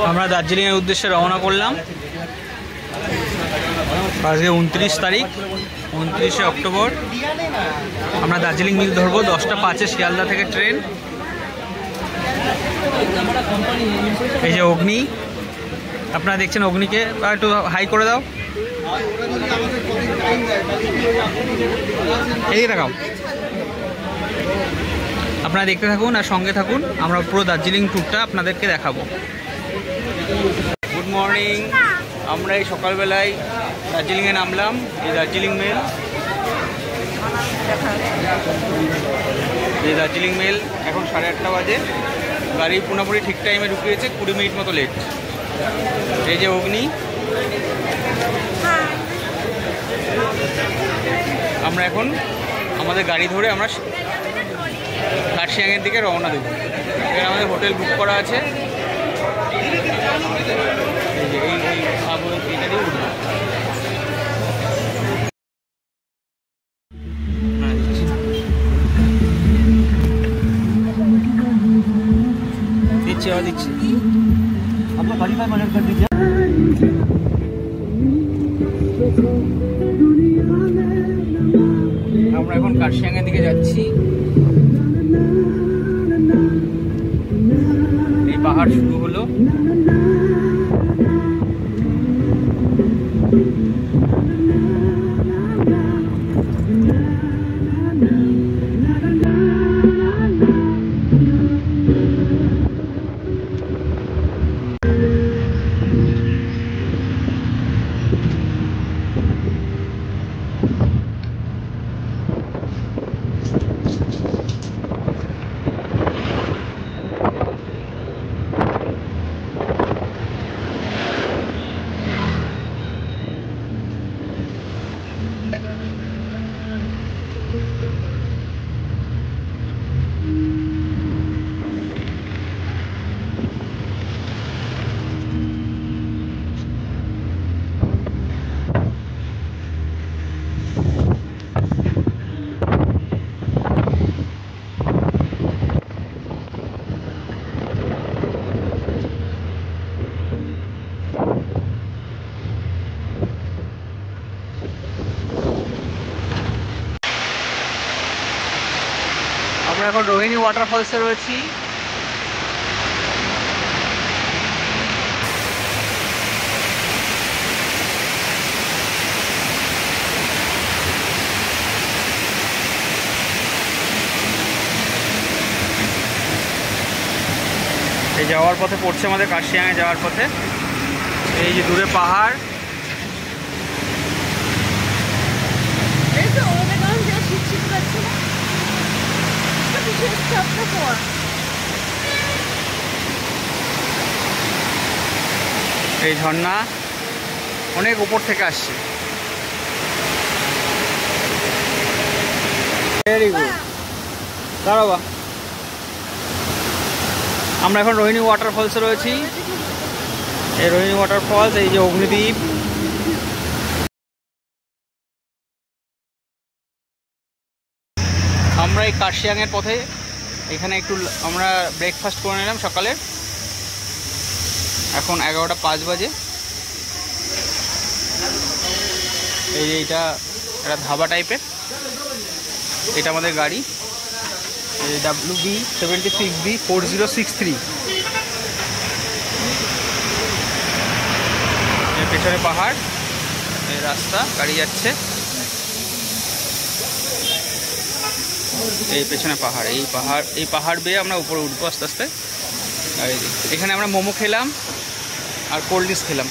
আমরা দার্জিলিংয়ের উদ্দেশ্যে রওনা করলাম। আজকে 29 তারিখ, 29শে অক্টোবর। আমরা দার্জিলিং মিল ধরবো 10টা 5-এ শিয়ালদা থেকে ট্রেন। এই যে অগ্নি, আপনারা দেখছেন অগ্নিকে, একটু হাই করে দাও, এই দেখাও। আপনারা দেখতে থাকুন আর সঙ্গে থাকুন, আমরা পুরো দার্জিলিং ট্যুরটা আপনাদেরকে দেখাবো। গুড মর্নিং, আমরা এই সকালবেলায় দার্জিলিংয়ে নামলাম। এই দার্জিলিং মেল, এই দার্জিলিং মেল এখন 8:30 বাজে। গাড়ি পুরোপুরি ঠিক টাইমে ঢুকিয়েছে, 20 মিনিট মতো লেট। এই যে অগ্নি, আমরা এখন আমাদের গাড়ি ধরে আমরা কার্শিয়াংয়ের দিকে রওনা দেবো। এখানে আমাদের হোটেল বুক করা আছে। দিচ্ছি দিচ্ছি, আপনার গাড়ি পাই মানে করে দিচ্ছি। আমরা এখন কার্শিয়াংয়ের দিকে যাচ্ছি। এই পাহাড় শুরু হলো। আমরা এখন রোহিণী ওয়াটারফলসে রয়েছি। এই যাওয়ার পথে পড়ছে আমাদের কার্শিয়াংয়ে যাওয়ার পথে। এই যে দূরে পাহাড়, এই ঝর্ণা অনেক উপর থেকে আসছে। ভেরি গুড, দাঁড়াবা। আমরা এখন রোহিণী ওয়াটারফলসে রয়েছি। এই রোহিণী ওয়াটারফলস, এই যে অগ্নিদ্বীপ। আমরা এই কার্শিয়াংয়ের পথে এখানে একটু আমরা ব্রেকফাস্ট করে নিলাম সকালের। এখন 11টা 5 বাজে। এই যে এটা একটা ধাবা টাইপের, এটা আমাদের গাড়ি WB76B4063। এর পেছনে পাহাড়, এই রাস্তা, গাড়ি যাচ্ছে। এই পেছনে পাহাড়, এই পাহাড় বেয়ে আমরা উপরে উঠবো আস্তে আস্তে। আর এখানে আমরা মোমো খেলাম আর কোল্ড ড্রিঙ্কস খেলাম।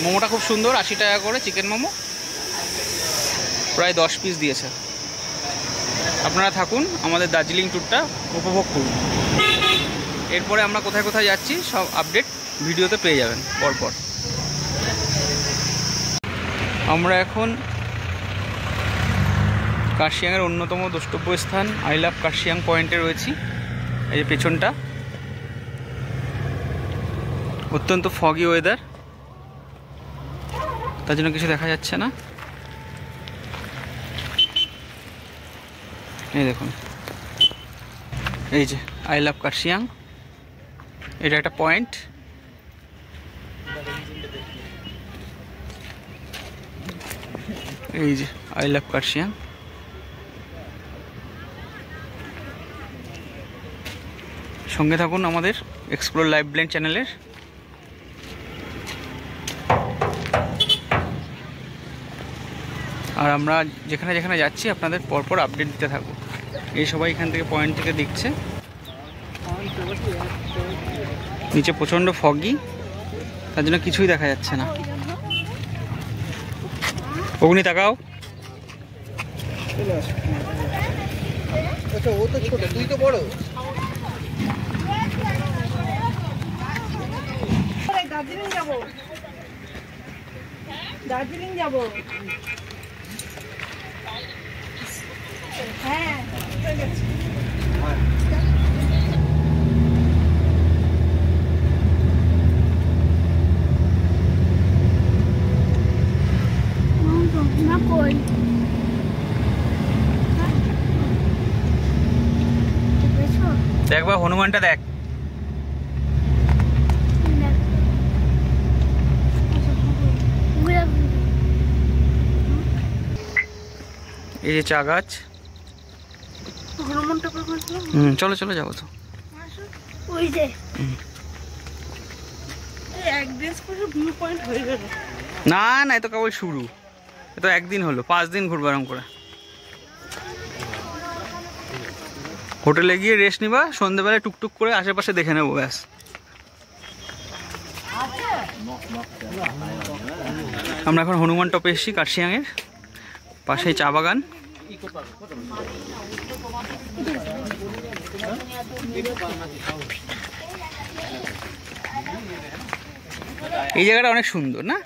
মোমোটা খুব সুন্দর, 80 টাকা করে চিকেন মোমো, প্রায় 10 পিস দিয়েছে। আপনারা থাকুন, আমাদের দার্জিলিং ট্যুরটা উপভোগ করুন। এরপরে আমরা কোথায় কোথায় যাচ্ছি সব আপডেট ভিডিওতে পেয়ে যাবেন পরপর। আমরা এখন কার্শিয়াংয়ের অন্যতম দ্রষ্টব্য স্থান আই লাভ কার্শিয়াং পয়েন্টে রয়েছি। এই যে পেছনটা, অত্যন্ত ফগি ওয়েদার, তার জন্য কিছু দেখা যাচ্ছে না। এই দেখুন, এই যে আই লাভ কার্শিয়াং, এটা একটা পয়েন্ট। এই যে আই লাভ কার্শিয়াং। সঙ্গে থাকুন আমাদের এক্সপ্লোর লাইভ ব্লেন্ড চ্যানেলের। আর আমরা যেখানে যেখানে যাচ্ছি আপনাদের পরপর আপডেট দিতে থাকবো। এই সবাই এখান থেকে পয়েন্ট থেকে দেখছে। নিচে প্রচণ্ড ফগি, তার জন্য কিছুই দেখা যাচ্ছে না। অগ্নি তাকাও। ও তো ছোট, তুই তো বড়। দার্জিলিং যাবো, দার্জিলিং যাবো। হ্যাঁ দেখবা হনুমানটা দেখ। এই যে চা গাছ। চলো চলো যাবো তো। না না, এ তো কেবল শুরু, এ তো একদিন হলো, 5 দিন ঘুরবো আরাম করে। হোটেলে গিয়ে রেস্ট নিবা, সন্ধ্যেবেলায় টুকটুক করে আশেপাশে দেখে নেবো ব্যাস। আমরা এখন হনুমান টপে এসেছি, কার্শিয়াংয়ের পাশেই চা বাগান। এই জায়গাটা অনেক সুন্দর না?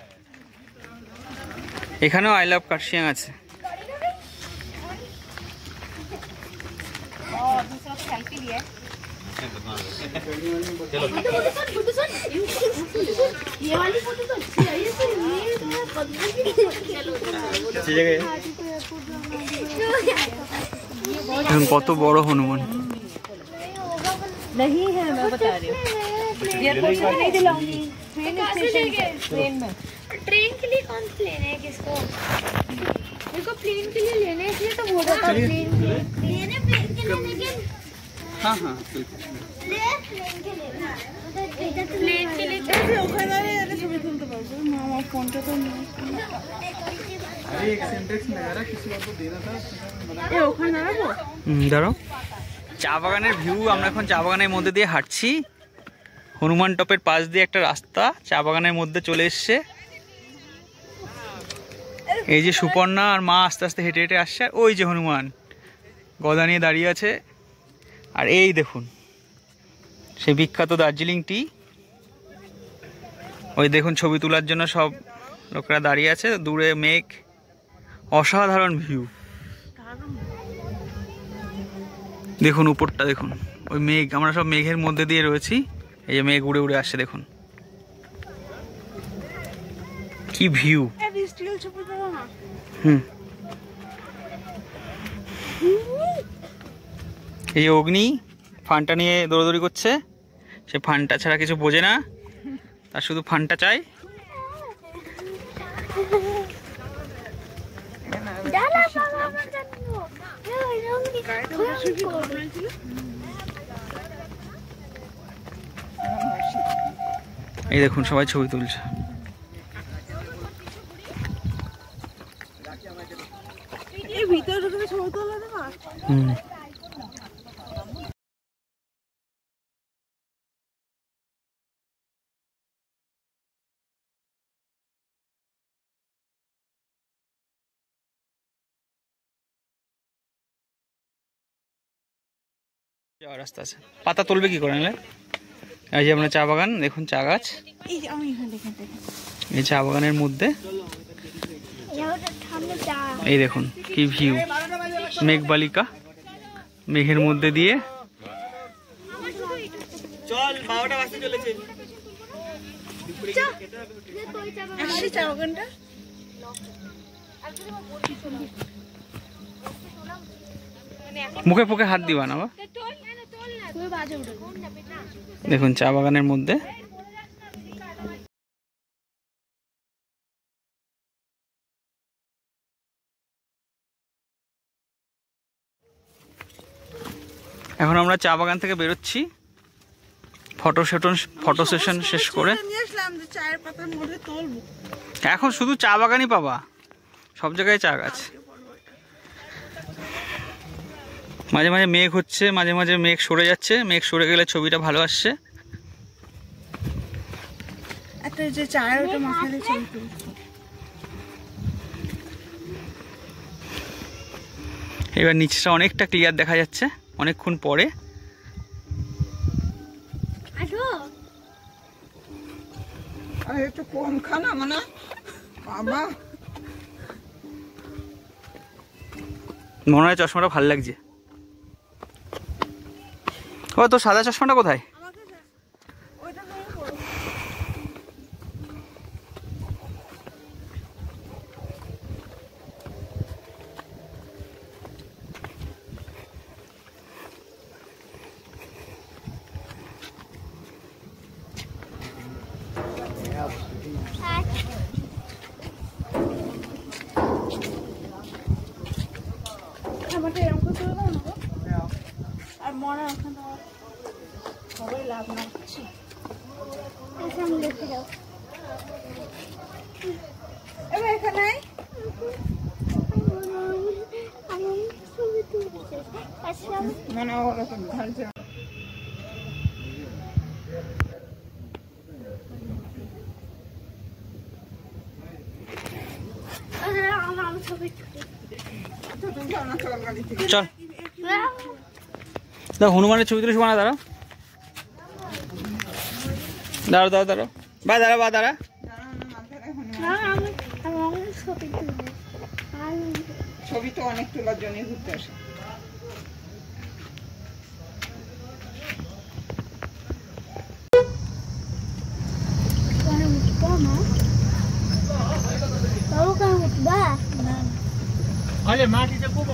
এখানেও আই লাভ কার্শিয়াং আছে। কত বড় হনুমান। नहीं है, मैं बता रही हूँ। एयरपोर्ट में नहीं दिलाऊंगी, ट्रेन के लिए कौन प्लेन है? किसको? मेरे को प्लेन के लिए लेने, इसलिए तो बोल रहा था प्लेन के लिए। प्लेन के लिए, लेकिन हाँ हाँ प्लेन के लिए कैसे ओखाনে আরে ছবি তুলতে পারবো? মামা ফোনটা তো নেই। अरे एक सेंटेंस में यार किसी और को देना था। এ ওখানে দাঁড়াবো? দাঁড়াও। চা বাগানের ভিউ। আমরা এখন চা বাগানের মধ্যে দিয়ে হাঁটছি। হনুমান টপের পাশ দিয়ে একটা রাস্তা চা বাগানের মধ্যে চলে এসছে। এই যে সুপর্ণা আর মা আস্তে আস্তে হেঁটে হেঁটে আসছে। আর ওই যে হনুমান গদা নিয়ে দাঁড়িয়ে আছে। আর এই দেখুন সেই বিখ্যাত দার্জিলিং টি। ওই দেখুন ছবি তোলার জন্য সব লোকেরা দাঁড়িয়ে আছে। দূরে মেঘ, অসাধারণ ভিউ। দেখুন উপরটা দেখুন, ওই মেঘ, আমরা সব মেঘের মধ্যে দিয়ে রয়েছি। এই যে মেঘ উড়ে উড়ে আসছে, দেখুন কি ভিউ। এই অগ্নি ফানটা নিয়ে দৌড়াদৌড়ি করছে। সে ফানটা ছাড়া কিছু বোঝে না, তার শুধু ফানটা চাই। এই দেখুন সবাই ছবি তুলছে। যাওয়ার রাস্তা আছে। পাতা তুলবে কি করে নিলে? এই যে আমরা চা বাগান, দেখুন চা গাছ। এই চা বাগানের মধ্যে এই দেখুন কি ভিউ। মেঘ বালিকা, মেঘের মধ্যে দিয়ে। চল 12টা বাজতে চলেছে। মুখে ফুকে হাত দিবা না। দেখুন চা বাগানের মধ্যে এখন আমরা চা বাগান থেকে বেরোচ্ছি ফটো সেশন শেষ করে। এখন শুধু চা বাগানই পাবা, সব জায়গায় চা গাছ। মাঝে মাঝে মেঘ হচ্ছে, মাঝে মাঝে মেঘ সরে যাচ্ছে, মেঘ সরে গেলে ছবিটা ভালো আসছে। এবার নিচটা অনেকটা ক্লিয়ার দেখা যাচ্ছে অনেকক্ষণ পরে। মনে হয় চশমাটা ভাল লাগছে। ও তোর সাদা চশমাটা কোথায়? আর মনে সবাই লাভ না হচ্ছে। এখানে মনে চল দাও, হনুমানের ছবি তুলে শোনা। দাঁড়াও দাঁড়াও দাঁড়াও দাঁড়াও, বা দাঁড়া বা দাঁড়া। ছবি তো অনেক তোলার জন্য ঘুরতে আসে। মাটিতে খুব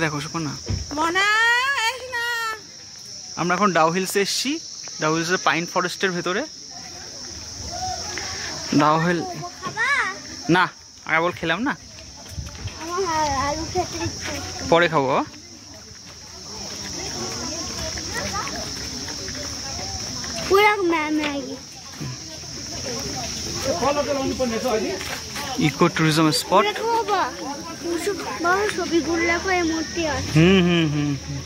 দেখো সুপর্ণা, আমরা এখন ডাউ হিলসে এসেছি। ডাউ হিলসের পাইন ফরেস্টের ভেতরে। ডাউ হিল না, আগে বল খেলাম না, পরে খাবো। Eco tourism spot. Hmm hmm hmm hmm.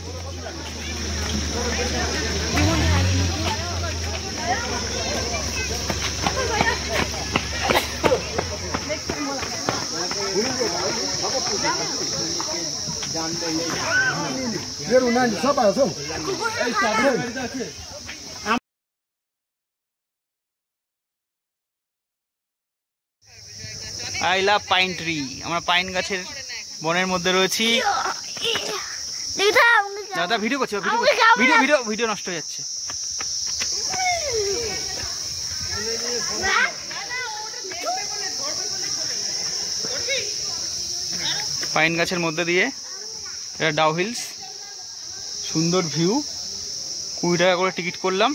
I love pine tree. আমরা পাইন গাছের বনের মধ্যে রয়েছি। দাদা ভিডিও করছি, ভিডিও ভিডিও ভিডিও নষ্ট হয়ে যাচ্ছে। পাইন গাছের মধ্যে দিয়ে এটা ডাউ হিলস, সুন্দর ভিউ। 20 টাকা করে টিকিট করলাম।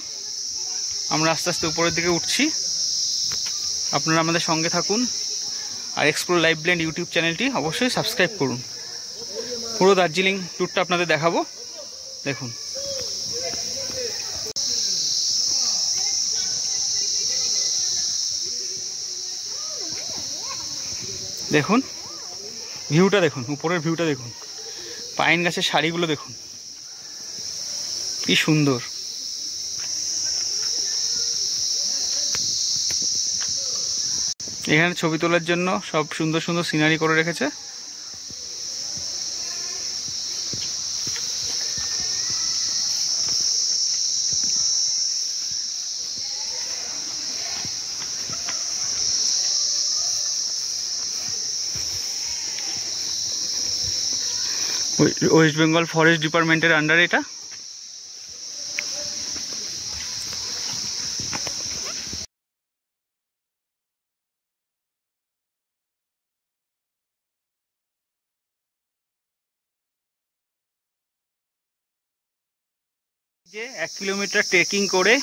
আমরা আস্তে আস্তে উপরের দিকে উঠছি। আপনারা আমাদের সঙ্গে থাকুন আর এক্সপ্লোর লাইভ ব্লেন্ড ইউটিউব চ্যানেলটি অবশ্যই সাবস্ক্রাইব করুন। পুরো দার্জিলিং ট্যুরটা আপনাদের দেখাবো, দেখুন। দেখুন ভিউটা, দেখুন উপরের ভিউটা, দেখুন পাইন গাছের শাড়িগুলো দেখুন কি সুন্দর। এখানে ছবি তোলার জন্য সব সুন্দর সুন্দর সিনারি করে রেখেছে। ওয়েস্ট বেঙ্গল ফরেস্ট ডিপার্টমেন্টের আন্ডারে এটা। যে 1 কিলোমিটার ট্রেকিং করে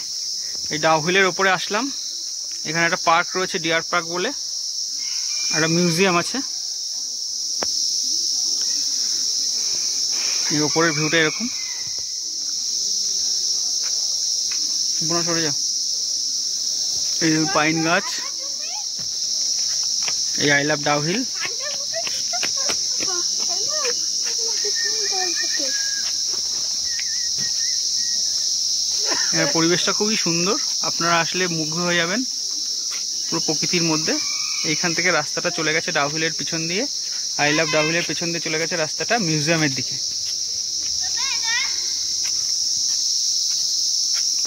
এই ডাউহিলের ওপরে আসলাম। এখানে একটা পার্ক রয়েছে, ডিয়ার পার্ক বলে, একটা মিউজিয়াম আছে। এই ওপরের ভিউটা এরকম। সরে যাও। এই পাইন গাছ, এই আই লাভ ডাউহিল। পরিবেশটা খুবই সুন্দর, আপনারা আসলে মুগ্ধ হয়ে যাবেন পুরো প্রকৃতির মধ্যে। এইখান থেকে রাস্তাটা চলে গেছে ডাউহিলের পিছন দিয়ে, আই লাভ ডাউহিলের পিছন দিয়ে চলে গেছে রাস্তাটা মিউজিয়ামের দিকে।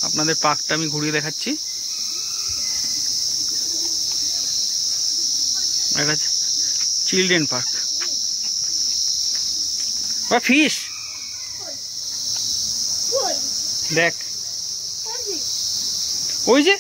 আপনাদের পার্কটা আমি ঘুরিয়ে দেখাচ্ছি। একটা চিলড্রেন পার্ক বা ফিশ দেখ, ওই যে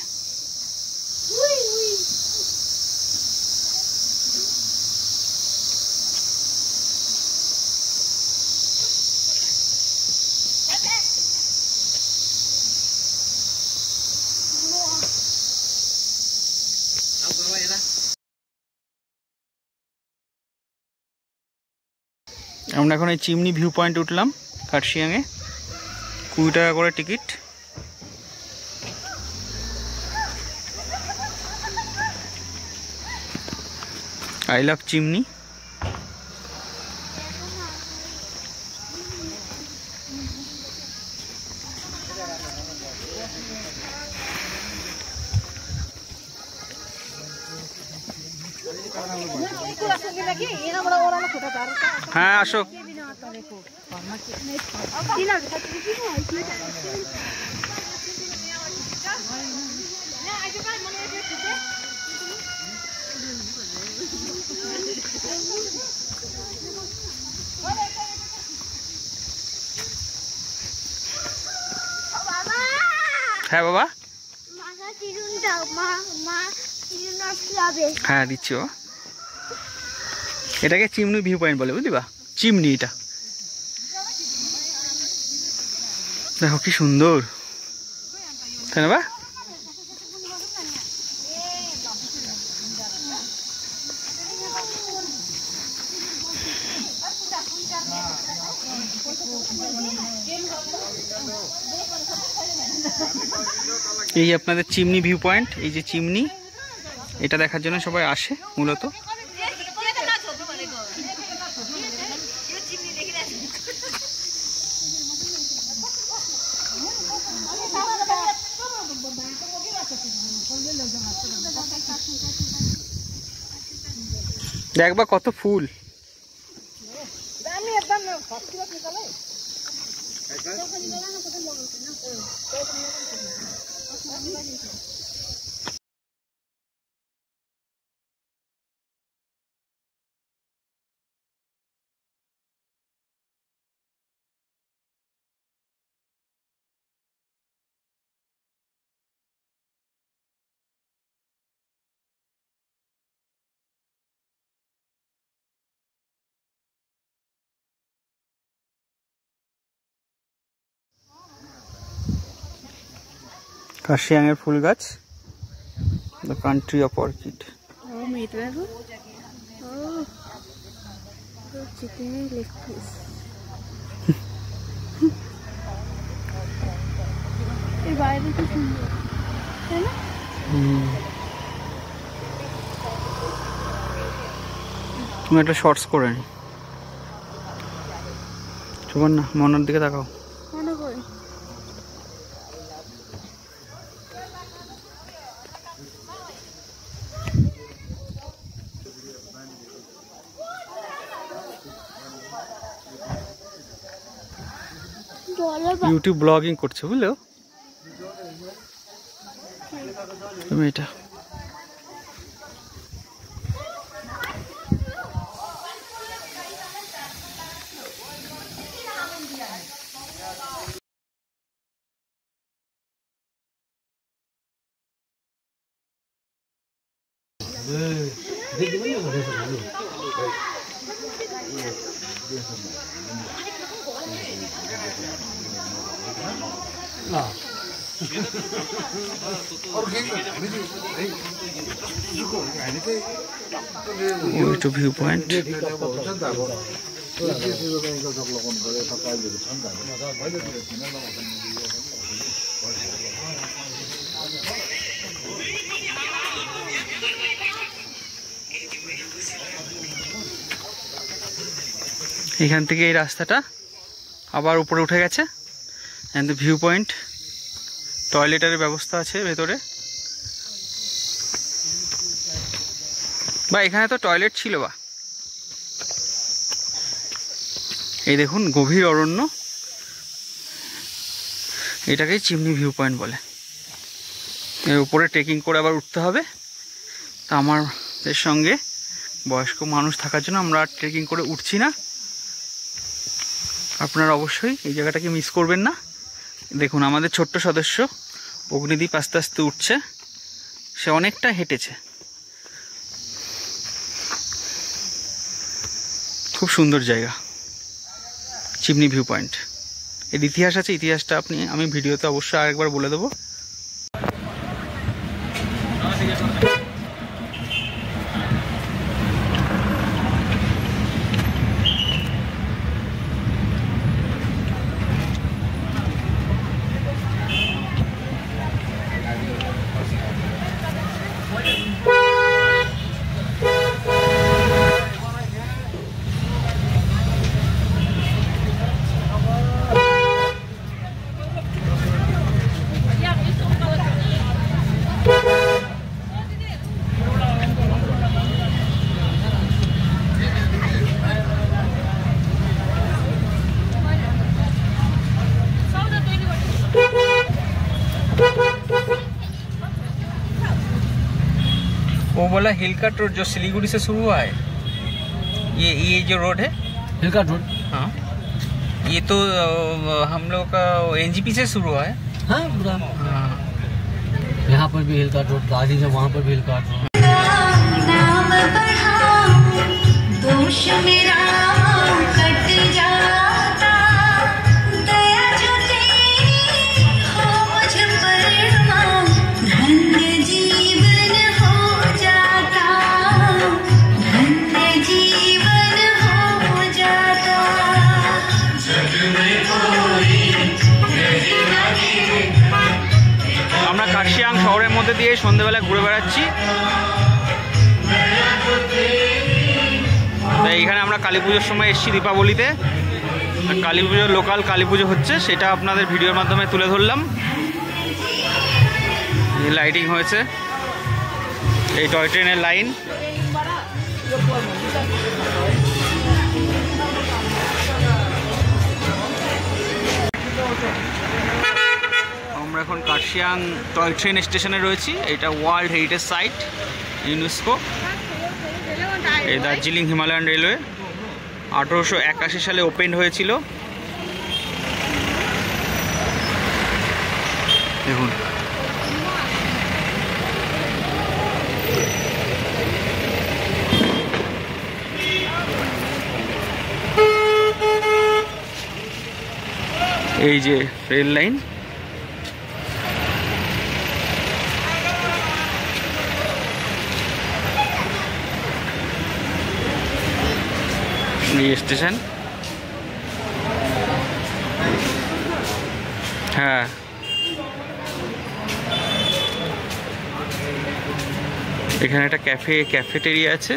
আমরা এখন এই চিমনি ভিউ পয়েন্ট উঠলাম কার্শিয়াংয়ে। 20 টাকা করে টিকিট। I love chimney. হ্যাঁ আসো। হ্যাঁ বাবা, হ্যাঁ দিচ্ছি। ও এটাকে চিমনি ভিউ পয়েন্ট বলে, বুঝলি বা? চিমনি এটা দেখো কি সুন্দর, তাই না বা? এই আপনাদের চিমনি ভিউ পয়েন্ট, এই যে চিমনি, এটা দেখার জন্য সবাই আসে মূলত। দেখবা কত ফুল। কার্শিয়াংয়ের ফুল গাছ, দ্য কান্ট্রি অফ অর্কিড। তুমি একটা শর্টস করে নি, চুপার না, মনার দিকে তাকাও। ইউটিউব ব্লগিং করছে বুঝলো তুমি। এটা ওই তো ভিউ পয়েন্ট। এখান থেকে এই রাস্তাটা আবার উপরে উঠে গেছে। এন্ড ভিউ পয়েন্ট, টয়লেটের ব্যবস্থা আছে ভেতরে। বা এখানে তো টয়লেট ছিল বা। এই দেখুন গভীর অরণ্য, এটাকেই চিমনি ভিউ পয়েন্ট বলে। এর উপরে ট্রেকিং করে আবার উঠতে হবে। তা আমাদের সঙ্গে বয়স্ক মানুষ থাকার জন্য আমরা ট্রেকিং করে উঠছি না। আপনারা অবশ্যই এই জায়গাটাকে মিস করবেন না। দেখুন আমাদের ছোট্ট সদস্য অগ্নিদীপ আস্তে আস্তে উঠছে, সে অনেকটা হেঁটেছে। খুব সুন্দর জায়গা চিমনি ভিউ পয়েন্ট। এর ইতিহাস আছে, ইতিহাসটা আমি ভিডিওতে অবশ্যই আরেকবার বলে দেবো। वो बोला हिलकट रोड जो सिलीगुड़ी से शुरू हुआ है, ये जो रोड है हिलकट रोड। हाँ, ये तो हम लोग का एनजीपी से शुरू हुआ है। हाँ पूरा हाँ, यहाँ पर भी हिलकट रोड, गाजी है वहाँ पर भी हिलकट रोड। नाम बढ़ाओ, दोष मेरा कट जाता, दया जो तेरी हो मुझ पर माँ, धन्य जीवन हो जाता, धन्य जीवन हो जाता। जग में कोई नहीं लगी। আমরা কার্শিয়াং শহরের মধ্যে দিয়ে সন্ধ্যেবেলা ঘুরে বেড়াচ্ছি। এইখানে আমরা কালী পুজোর সময় এসেছি দীপাবলিতে। কালী পুজো, লোকাল কালী পুজো হচ্ছে, সেটা আপনাদের ভিডিওর মাধ্যমে তুলে ধরলাম। লাইটিং হয়েছে, এই টয় ট্রেনের লাইন। আমরা এখন কার্শিয়াং টয় ট্রেন স্টেশনে রয়েছি। এটা ওয়ার্ল্ড হেরিটেজ সাইট, ইউনেস্কো। এই দার্জিলিং হিমালয়ান রেলওয়ে 1881 সালে ওপেন হয়েছিল। দেখুন এই যে রেল লাইন, এই স্টেশন। হ্যাঁ, এখানে একটা ক্যাফেটেরিয়া আছে।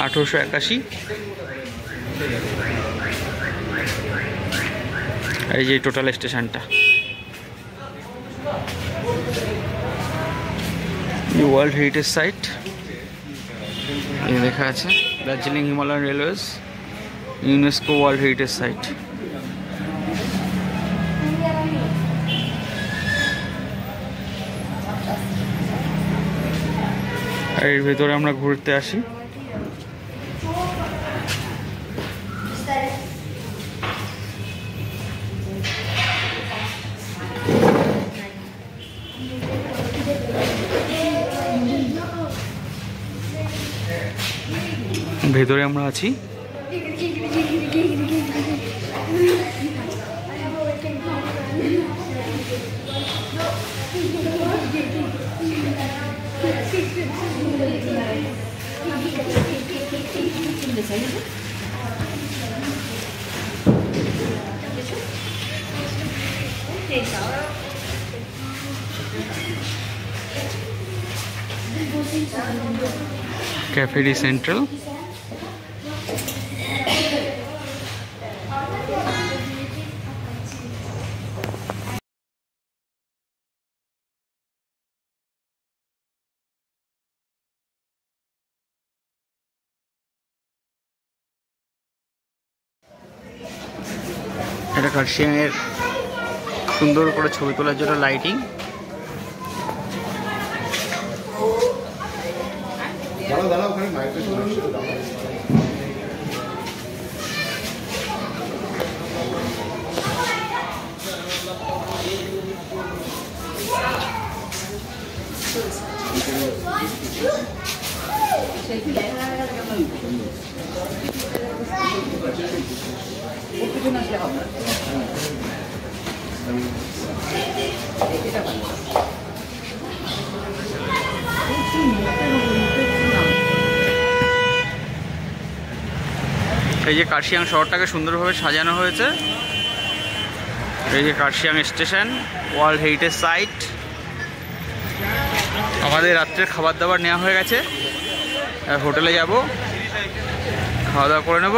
1881। এই যে টোটাল স্টেশনটা, ওয়ার্ল্ড হেরিটেজ সাইট এই লেখা আছে, Darjeeling Himalayan railways, UNESCO world heritage site. আর এর ভেতরে আমরা ঘুরতে আসি। ভেতরে আমরা আছি। Cafe de Central। এটা কার্শিয়াংয়ের সুন্দর করে ছবি তোলার জন্য লাইটিং। এই যে কার্শিয়াং শহরটাকে সুন্দরভাবে সাজানো হয়েছে। এই যে Kurseong station, world heritage site. আমাদের রাত্রের খাবার দাবার নেওয়া হয়ে গেছে, হোটেলে যাব, খাওয়া দাওয়া করে নেব।